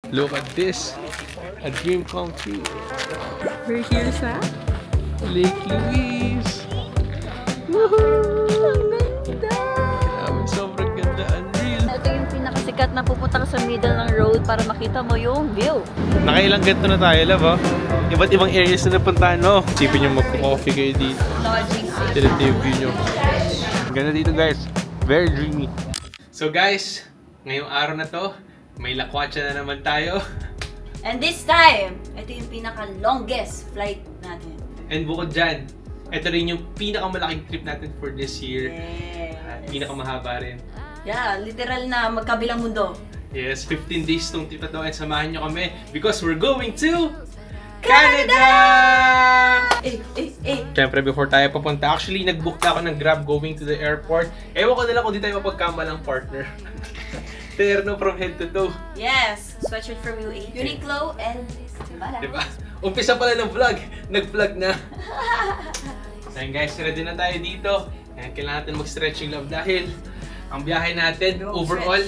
Look at this. A dream come true. We're here sa Lake Louise. Woohoo! Ang ganda! Grabe, sobrang ganda. Unreal. Ito yung pinakasikat na pupunta ka sa middle ng road para makita mo yung view. Nakailang ganito na tayo, love, oh. Iba't ibang areas na napuntahan, no? Sipin nyo magko-coffee kayo dito. Lodging. Tignan yung view nyo. Ang ganda dito, guys. Very dreamy. So, guys, ngayong araw na to, may lakwatsa na naman tayo. And this time, ito yung pinaka-longest flight natin. And bukod dyan, ito rin yung pinakamalaking trip natin for this year. Yes. Pinakamahaba rin. Yeah, literal na magkabilang mundo. Yes, 15 days tong trip na to and samahan nyo kami because we're going to Canada! Siyempre, before tayo papunta, actually, nag-book na ako ng Grab going to the airport. Ewan ko na lang kung di tayo mapagkamalang partner. Terno from head to toe. Yes, sweatshirt from UA, Uniqlo, and diba? Umpisa pala ng vlog. Nag-vlog na. Ayan guys, ready na tayo dito. Ayan, kailangan natin mag-stretching love dahil ang biyahe natin, overall,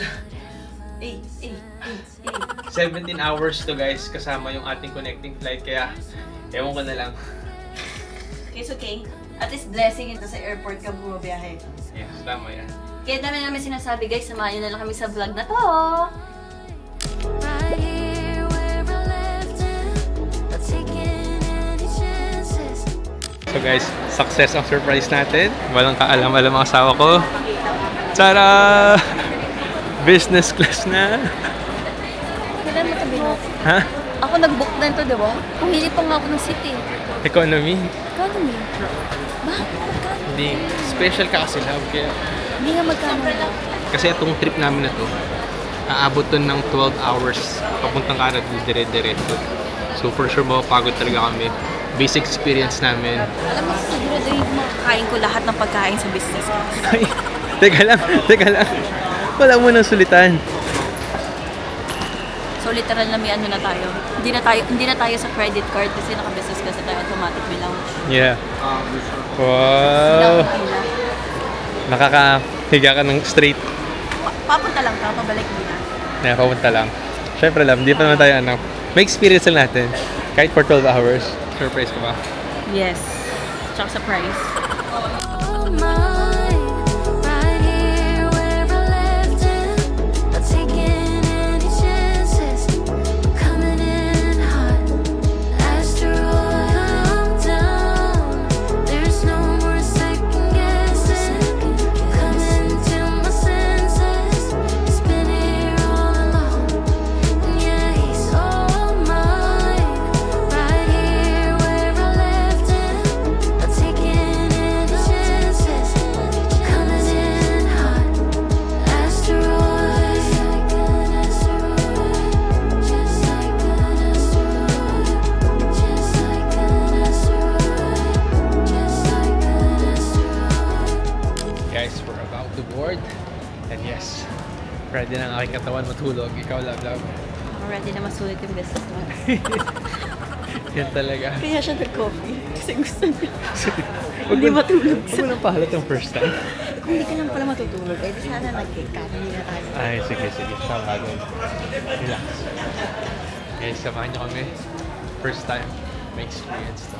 17 hours to guys, kasama yung ating connecting flight. Kaya, ewan ko na lang. It's okay. At least blessing ito sa airport ka bumabiyahe. Yes, tama yan. Kaya namin sinasabi guys, samahan nyo na lang kami sa vlog na to. So guys, success ang surprise natin. Walang kaalam-alam ang asawa ko. Tara! Business class na. Kailan mo sabihin mo? Ha? Ako nag-book na ito, diba? Pumili pa nga ako ng city. Economy? Economy? Bakit? Magkano? Hindi. Special ka kasi love. Kaya... Hindi nga magkano. Kasi itong trip namin na to, aabot to ng 12 hours. Papuntang Canada, dire-diretso. So for sure, mapapagod talaga kami. Basic experience namin. Alam mo, sigurado yung makakain ko lahat ng pagkain sa business ko. Ay, teka lang. Wala mo nang sulitan. So literal na may ano na tayo. Hindi na tayo sa credit card kasi naka-business kasi tayo, automatic may lounge. Yeah. Wow. Nakakahiga ka ng straight. Papunta lang ka, pabalik muna. Yeah, papunta lang. Siyempre lang, hindi pa naman tayo ano. May experience lang natin. Kahit for 12 hours. Surprise ka ba? Yes. Tsaka surprise. Ready na ang aking katawan matulog. Ikaw, love. I'm ready na masulit yung business mo. Yan talaga. Kaya siya nag-coffee. Kasi gusto niya. Hindi matulog. Huwag mo nang pahalat yung first time. Kung hindi ka lang pala matutulog, eh di sana nag-cake-cake na tayo. Ay, sige. Tama doon. Relax. Okay, samahan niyo kami. First time, may experience to.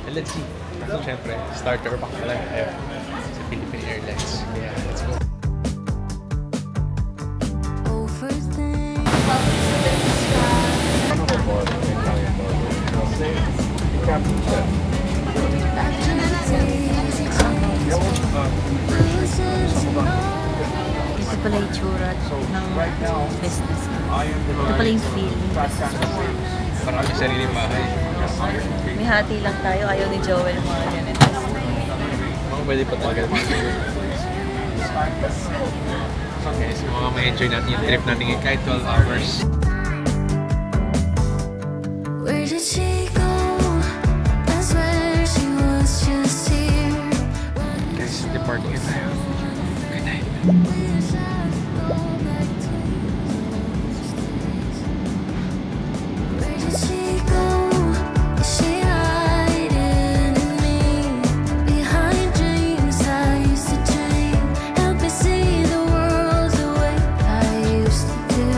And let's see. So, syempre, starter pack pala tayo sa Philippine Airlines. Yeah, let's go. Ito pala yung tsura ng business. Ito pala yung feel. Parang may sariling bahay. May hati lang tayo. Ayaw ni Joel mga ganito. Pwede pa talaga. Okay, so mga ma-enjoy natin yung trip natin ngayon kahit 12 hours. Where did she go? I swear she was just here. Guys, departing na tayo. Good night. Where did she go? Is she hiding in me? Behind dreams I used to dream. Help me see the world the way I used to do.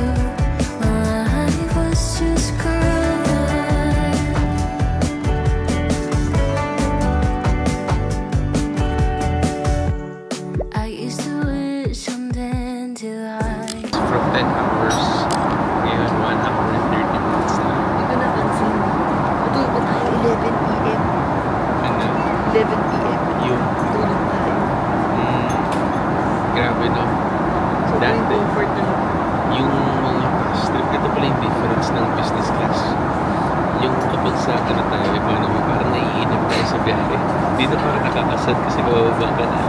nasa ano tayo, economy, parang naiinip tayo sa biyahe. Dito parang nakakasad kasi bababa ka na.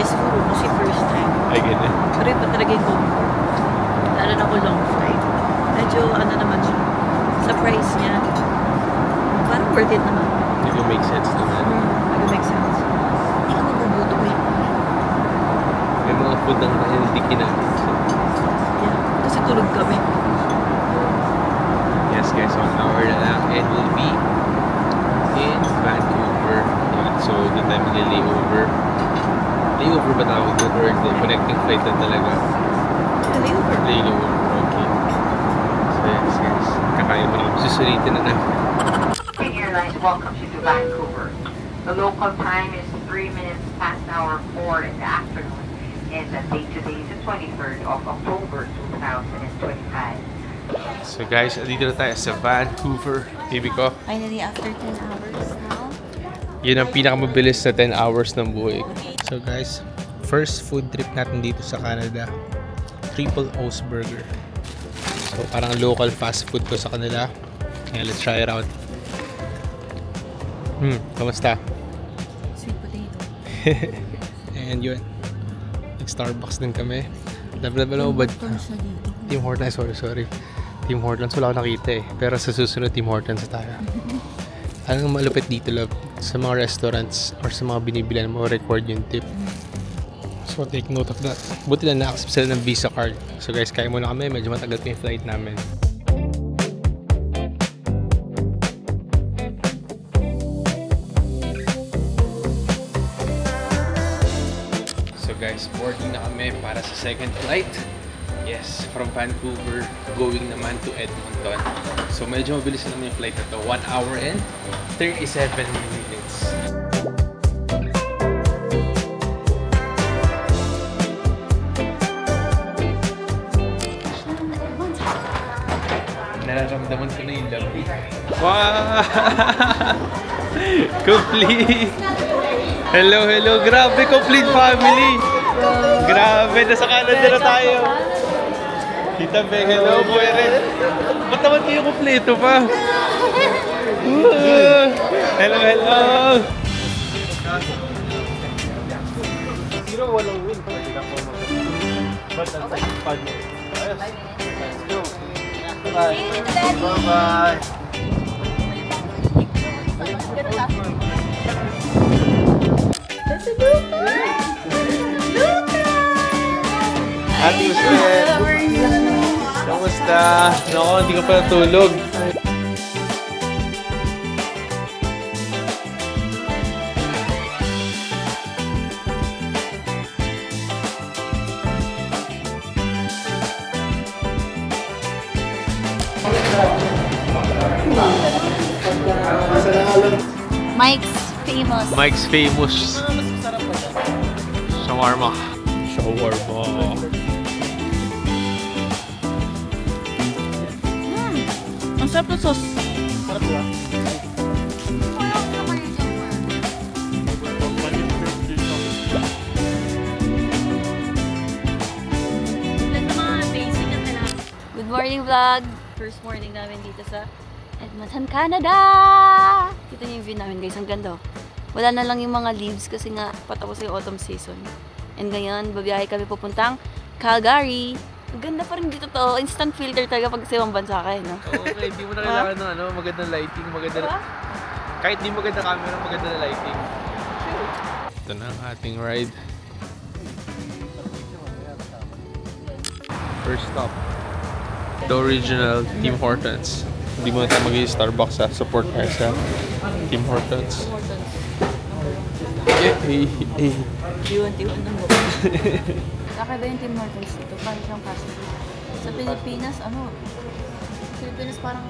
Yes, siguro kasi first time. Ay, ganun. Pero iba talaga yung comfort. Lalo na ko long flight. Medyo ano naman siya. Sa price niya, parang worth it naman. Hindi ko make sense naman. Nag-make sense. Hindi ka mabubuto ko May mga food ang hindi kinain. So, Yeah. Kasi tulog kami. yes guys, 1 hour na lang and we'll be in Vancouver. Yeah, so doon tayo mag-layover. Layover ba tawag doon or the connecting flight na talaga? Layover. Layover, okay. So yes guys, kakain mo na kami. Susulitin na namin. Philippine Airlines welcomes you to Vancouver. The local time is 3 minutes past hour 4 in the afternoon, and the date today is the 23rd of October 2025. So guys, dito na tayo sa Vancouver. Baby ko, Finally, after 10 hours now. yun ang pinakamabilis na 10 hours ng buhay ko. So guys, first food trip natin dito sa Canada. Triple O's Burger. So parang local fast food ko sa kanila. Kaya let's try it out. Kamusta? Sweet potato. And yun, nag-Starbucks din kami. Love ba? siya dito. Tim Hortons, sorry. Tim Hortons, wala ko nakita eh. Pero sa susunod, Tim Hortons tayo. Anong malupit dito, love? Sa mga restaurants or sa mga binibilan mo, record yung tip. So, take note of that. Buti lang na-accept sila ng Visa card. So guys, kaya muna kami. Medyo matagal pa yung flight namin. So guys, boarding na kami para sa second flight. Yes, from Vancouver, going naman to Edmonton. So medyo mabilis na naman yung flight na to. 1 hour and 37 minutes. Nararamdaman ko na yung love. Wow! Complete! Hello! Grabe, complete family! Grabe, nasa Canada na tayo! Tita Beng, hello, Boy Red! Ba't naman kayo kompleto pa? Hello! Sino walang win? But that's like fun. Let's go! Bye-bye! Ate Usman! Kamusta? Naku, hindi ka pa natulog. Mike's famous. Shawarma. Ang sarap ng sauce. Sarap ba? Good morning vlog! First morning namin dito sa Edmonton, Canada! Kita niyo yung view namin guys, ang ganda. Wala na lang yung mga leaves kasi nga patapos yung autumn season. And ngayon, babiyahe kami pupuntang Calgary. Ang ganda pa rin dito to. Instant filter talaga pag sa ibang bansa kayo, no? Oo, okay. Hindi mo na kailangan ng magandang lighting, kahit di maganda camera, maganda na lighting. Ito na ang ating ride. First stop, the original Tim Hortons. Hindi mo na tayo mag-Starbucks ha. Support tayo sa Tim Hortons. Diwan-diwan ng buko. Kakaiba yung Tim Hortons dito. Parang siyang fast food. Sa Pilipinas, Pilipinas parang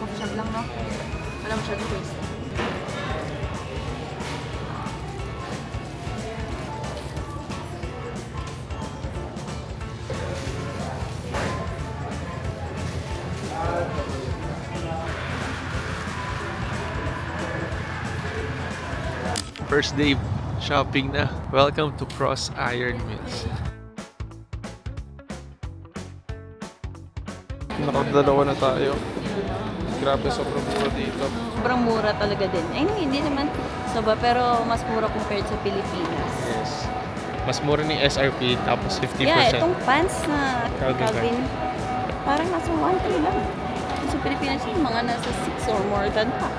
coffee shop lang, no? Wala masyadong taste. First day shopping na. Welcome to Cross Iron Mills. Nakadalawa na tayo. Grabe, sobrang mura dito. Sobrang mura talaga din. Ay, hindi naman sobra, pero mas mura compared sa Pilipinas. Yes. Mas mura ni SRP, tapos 50%. Yeah, itong pants na Calvin Calvin, parang nasa 1,300 lang. Sa Pilipinas yung mga nasa 6 or more than pa.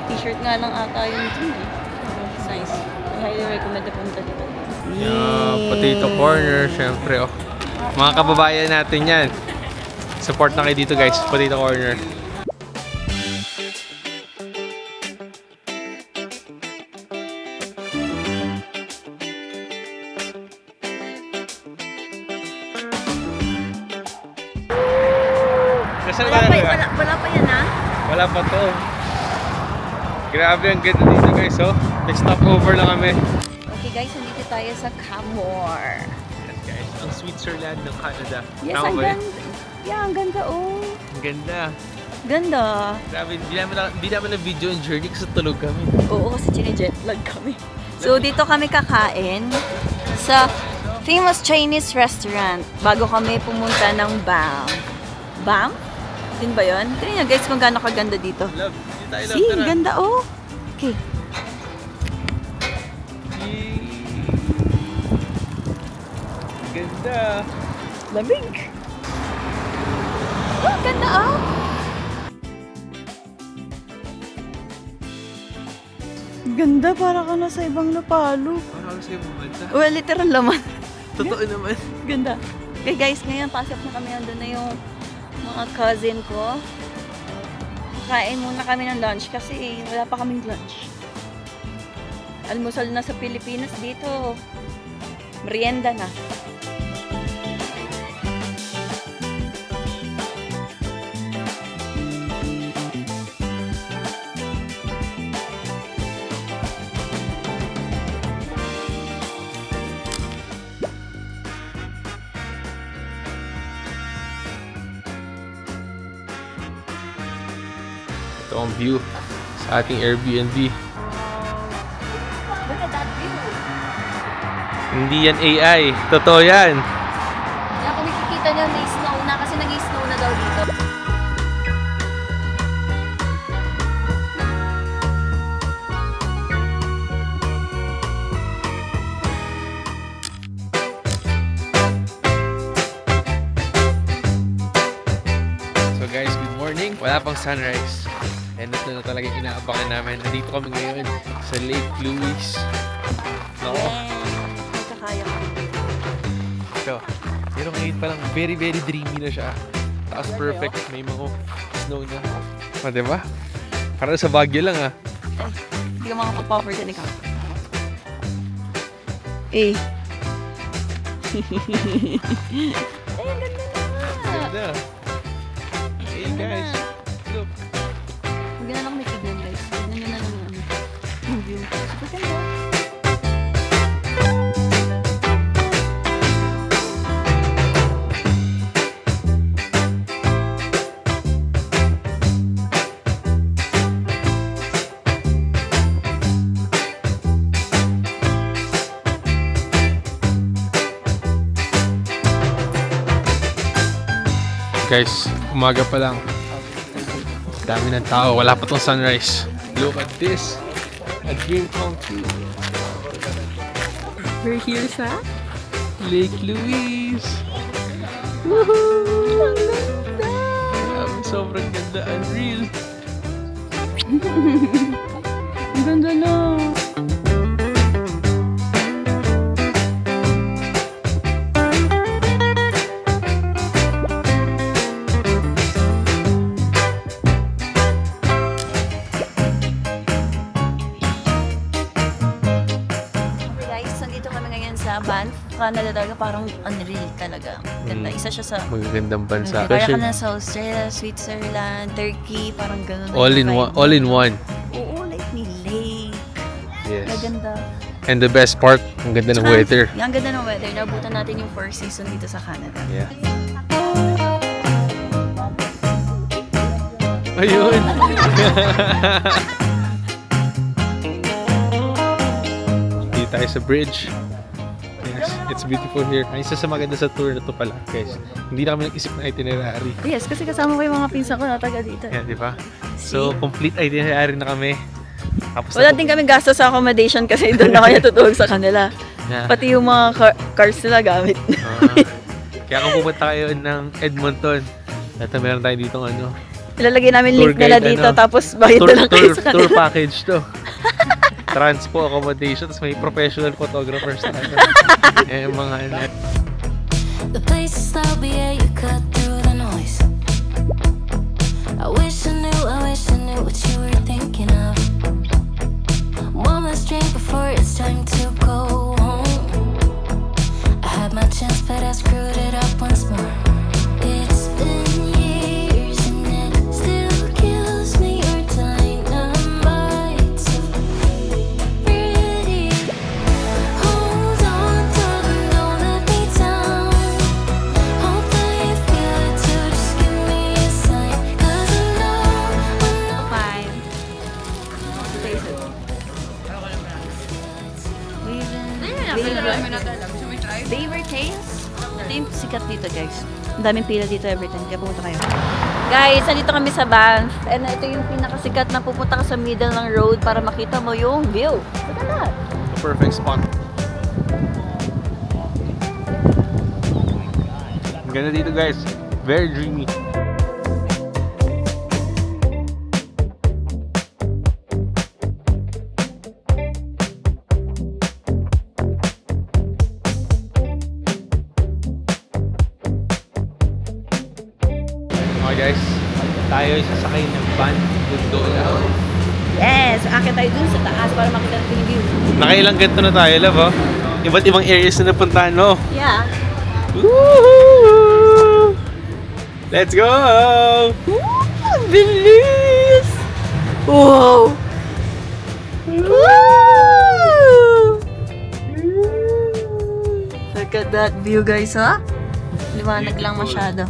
T-shirt nga lang ata yung dun eh. It's nice. I highly recommend na punta dito. Yeah, potato corner, syempre. Oh. Mga kababayan natin yan. Support na kayo dito guys, potato corner. Nasaan Wala tayo? pa yan ha? Wala pa to. Grabe, ang ganda dito guys, oh. May stopover lang kami. Okay guys, nandito tayo sa Camor. Yan guys, ang Switzerland ng Canada. Yes, Tama ang ba yun? ganda. Yeah, ang ganda oh. Ang ganda. Ganda. Grabe, hindi namin na video yung journey kasi tulog kami. Oo, kasi chine-jetlag kami. So, dito kami kakain sa famous Chinese restaurant bago kami pumunta ng BAM. BAM? Din ba yun? Tignan nyo guys kung gaano kaganda dito. Love, hindi tayo love. See, Tara. ganda oh. Okay. Ganda. Lamig. Oh, ganda oh. Ganda, para ka na sa ibang napalo. Parang sa'yo bansa. Well, literal naman. Totoo naman. Ganda. Okay guys, ngayon pasok na kami. Andun na yung mga cousin ko. Kain muna kami ng lunch kasi wala pa kaming lunch. Almusal na sa Pilipinas dito. Merienda na. Ito ang view sa ating Airbnb. Look at that view. Hindi yan AI. Totoo yan. Kaya kung nakikita nyo, may snow na kasi nag-snow na daw dito. So guys, good morning. Wala pang sunrise. And ito na talaga yung inaabangan namin. Nandito kami ngayon sa Lake Louise. No? May kakaya kami. So, pero ngayon palang very dreamy na siya. Taas perfect. May mga snow na. O, diba? Parang sa Baguio lang ah. Ay, hindi ka makapag-power dyan ikaw. Eh. Ay, ang ganda na. Ganda. Hey guys, look. Huwag na lang may tignan guys. Tignan nyo na lang yung ano. Yung view. Super ganda. Guys, umaga pa lang. Dami ng tao, wala pa tong sunrise. Look at this. A dream come true. We're here sa Lake Louise. Woohoo! Ang ganda! Sobrang ganda. Unreal. Ang ganda na. Banff, Canada talaga parang unreal talaga. Ganda. Isa siya sa Magagandang bansa. kaya ka na sa Australia, Switzerland, Turkey, parang gano'n. All in one. All in one. Oo, like may lake. Yes. Maganda. And the best part, ang ganda ng weather. Ang ganda ng weather. Nabutan natin yung 4 season dito sa Canada. Yeah. Ayun. Dito tayo sa bridge. Yes, it's It's beautiful here. Ang isa sa maganda sa tour na to pala, guys. Hindi na kami nag-isip ng itinerary. Yes, kasi kasama ko yung mga pinsan ko na taga dito. Yan, di ba? So, complete itinerary na kami. Tapos Wala din kami gastos sa accommodation kasi doon na kaya tutulog sa kanila. Yeah. Pati yung mga cars nila gamit. Kaya kung pupunta kayo ng Edmonton, ito meron tayo dito ano. Ilalagay namin Tour link nila guide, dito ano, tapos bayad na lang kayo sa kanila. Tour package to. Transpo, accommodation, tapos may professional photographers tayo. Mga ano. The places I'll be at, you cut through the noise. I wish I knew what you were thinking of. One last drink before it's time to go home. I had my chance, but I screwed it up once more. It's been years and it still kills me. Your dynamite so pretty. Hold on, darling, don't let me down. Hope that you feel it too. Just give me a sign, 'cause I know. Fine. Beaver Tails? Ito yung sikat dito, guys. Ang daming pila dito every time, kaya pumunta kayo. Guys, nandito kami sa Banff. And ito yung pinakasikat na pupunta ka sa middle ng road para makita mo yung view. Maganda. Perfect spot. Ang ganda dito, guys. Very dreamy. Okay guys, tayo sasakay ng van Gondola. Yes! Akit tayo dun sa taas para makita natin yung view. Nakailang ganito na tayo, love, oh. Iba't ibang areas na napuntahan, no? Yeah. Woohoo! Let's go! Ang bilis! Wow! Wow! Look at that view, guys, ha? Liwanag lang masyado.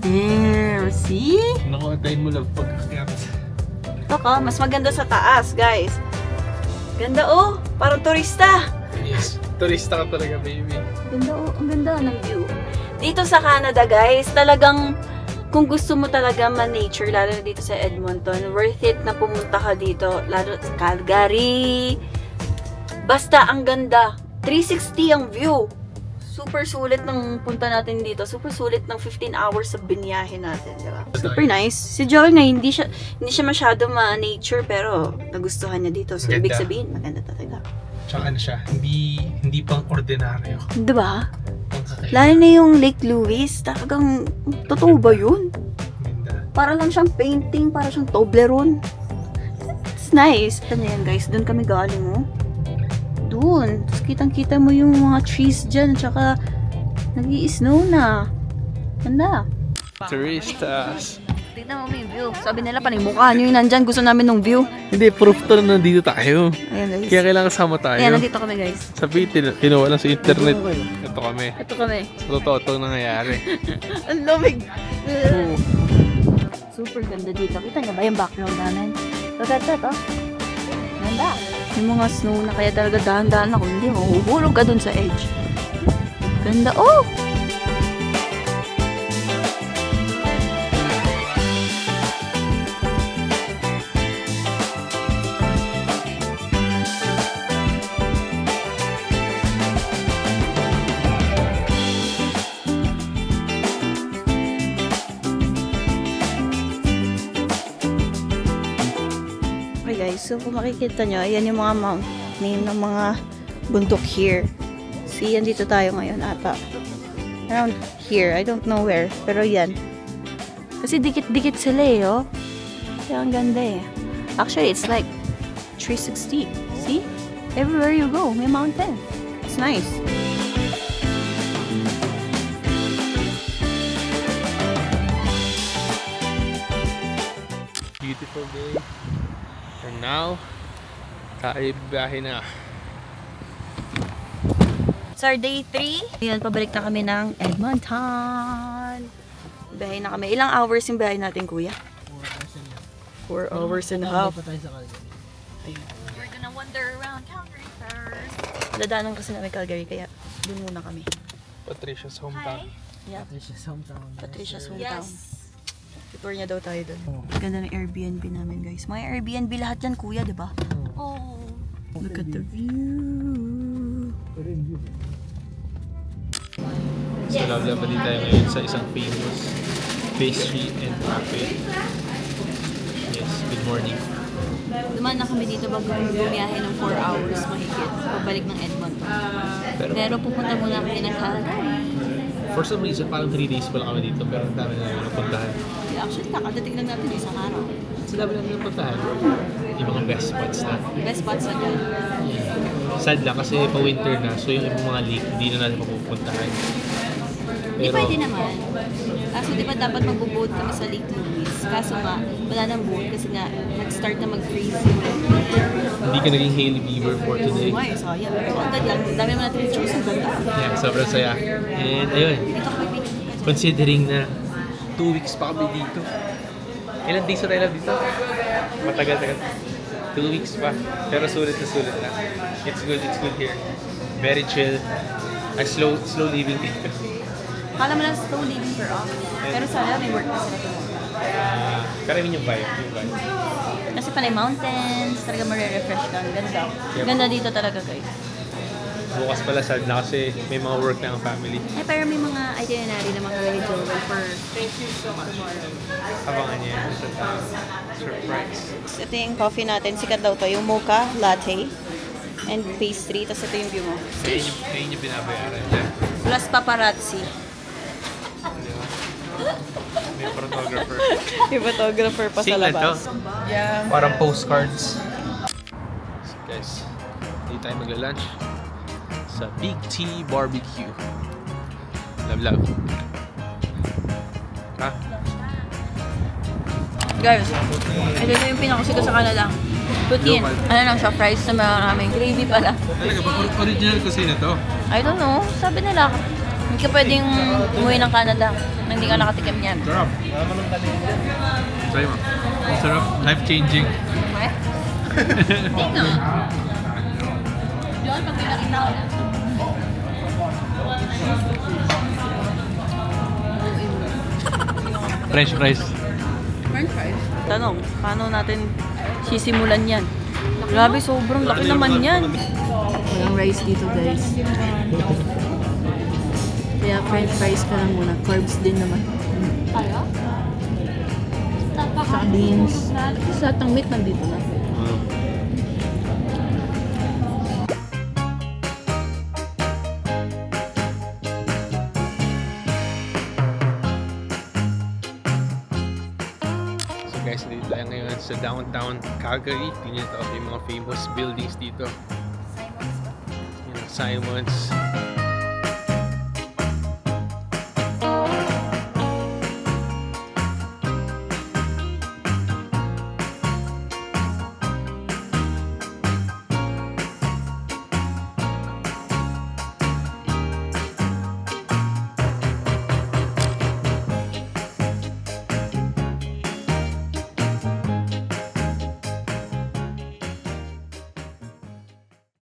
There, see? Naku, antayin mo, love, pag-akyat. Ito ka, mas maganda sa taas, guys. Ganda, oh! Parang turista. Yes, turista ka talaga, baby. Ganda, oh. Ang ganda ng view. Dito sa Canada, guys, talagang kung gusto mo talaga ma-nature, lalo na dito sa Edmonton, worth it na pumunta ka dito, lalo sa Calgary. Basta, ang ganda. 360 ang view. Super sulit ng punta natin dito. Super sulit ng 15 hours sa binyahe natin, di ba? Super nice. Si Joel nga, hindi siya masyado ma-nature, pero nagustuhan niya dito. So, Maganda. ibig sabihin, maganda talaga. Tsaka ano siya, hindi pang ordinaryo. Di ba? Lalo na yung Lake Louise, talagang, totoo ba yun? Ganda. Para lang siyang painting, para siyang Toblerone. It's nice. Ano yan, guys? Doon kami galing, oh. Doon. Tapos kitang-kita mo yung mga trees dyan, tsaka nag-i-snow na. Ganda. Turistas. Tignan mo yung view. Sabi nila, panay mukha nyo yung nandyan. Gusto namin ng view. Hindi, proof to na nandito tayo. Ayan, guys. Kaya kailangan kasama tayo. Ayan, nandito kami, guys. Sabi, kinuha lang sa internet. Ito kami. Ito kami. Sa totoo itong nangyayari. Ang lamig. Super ganda dito. Kita niyo ba yung background namin? Look at that, oh. Ganda. Yung mga snow na kaya talaga dahan-dahan ako. Hindi, mahuhulog ka dun sa edge. Ganda, oh! So, kung makikita nyo, ayan yung mga name ng mga bundok here. See, yan dito tayo ngayon ata. Around here. I don't know where. Pero yan. Kasi dikit-dikit sila eh, oh. Kaya ang ganda eh. Actually, it's like 360. See? Everywhere you go, may mountain. It's nice. Beautiful day. And now, tayo biyahe na. It's our day 3. Ayan, pabalik na kami ng Edmonton. Biyahe na kami. Ilang hours yung biyahe natin, kuya? 4 hours and a half. We're gonna wander around Calgary first. Dadaanan kasi namin Calgary, kaya Doon muna kami. Patricia's hometown. Yeah. Patricia's hometown. Patricia's hometown. Tour niya daw tayo doon. Ganda ng Airbnb namin, guys. Mga Airbnb lahat yan, kuya, di ba? Oh. Look at the view. So, love-lovely tayo ngayon sa isang famous pastry and cafe. Yes, good morning. Dumaan na kami dito bago bumiyahe ng 4 hours mahigit. Pabalik ng Edmonton. Pero pupunta muna kami ng Calgary. For some reason, parang 3 days pa lang kami dito, pero ang dami na namin napuntahan. Actually, kakadating lang natin isang araw. Sa dami namin napuntahan, yung mga best spots na. Best spots na dyan. Sad lang kasi pa-winter na, so yung ibang mga lake, hindi na natin mapupuntahan. Di pwede naman. Kaso di ba dapat mag-boat kami sa Lake Louise? Kaso nga, wala nang boat kasi nga nag-start na mag-freeze. Hindi ka naging Hailey Bieber for today. Why? Sayang. Pero ang ganda lang. Dami naman natin choose. Ang ganda. Yeah, sobrang saya. And ayun, Dito kami picture. considering na 2 weeks pa kami dito. Ilan days na tayo lang dito? Matagal-tagal. 2 weeks pa. Pero sulit na. It's good here. Very chill. Slow living dito. Akala mo lang slow living for all. Pero sana may work na sila tomorrow. Pero yun yung vibe. Kasi panay mountains, talaga marirefresh ka. Ang ganda. Yep. Ganda dito talaga, guys. Bukas pala sad na kasi may mga work na ang family. Pero may mga itinerary na mga kay Joel for Abangan niya yan sa surprise. ito yung coffee natin. Sikat daw to. Yung mocha latte and pastry. Tapos ito yung view mo. Kaya yung binabayaran dyan. Plus paparazzi. May photographer. Yung photographer pa sa Sing na to. labas. Yeah. Parang postcards. So guys, hindi tayo magla-lunch sa Big T Barbecue. Love. Ha? Guys, ito na yung pinakasigaw sa Canada. Poutine. Ano lang siya, fries na maraming gravy pala. Talaga ba? Original cuisine to? I don't know. Sabi nila, hindi ka pwedeng umuwi ng Canada na hindi ka nakatikim yan. Sarap. Try mo. Sarap. Life-changing. Okay? Tingnan. Diyan, pag pinakita ko na. French fries. French fries? Tanong, paano natin sisimulan yan? Grabe, sobrang laki naman yan. Walang rice dito, guys. Kaya French fries ka lang muna. Carbs din naman. Sa beans. Sa lahat ng meat nandito na. So guys, dito tayo ngayon sa downtown Calgary. Tingnan ito yung mga famous buildings dito. Simon's.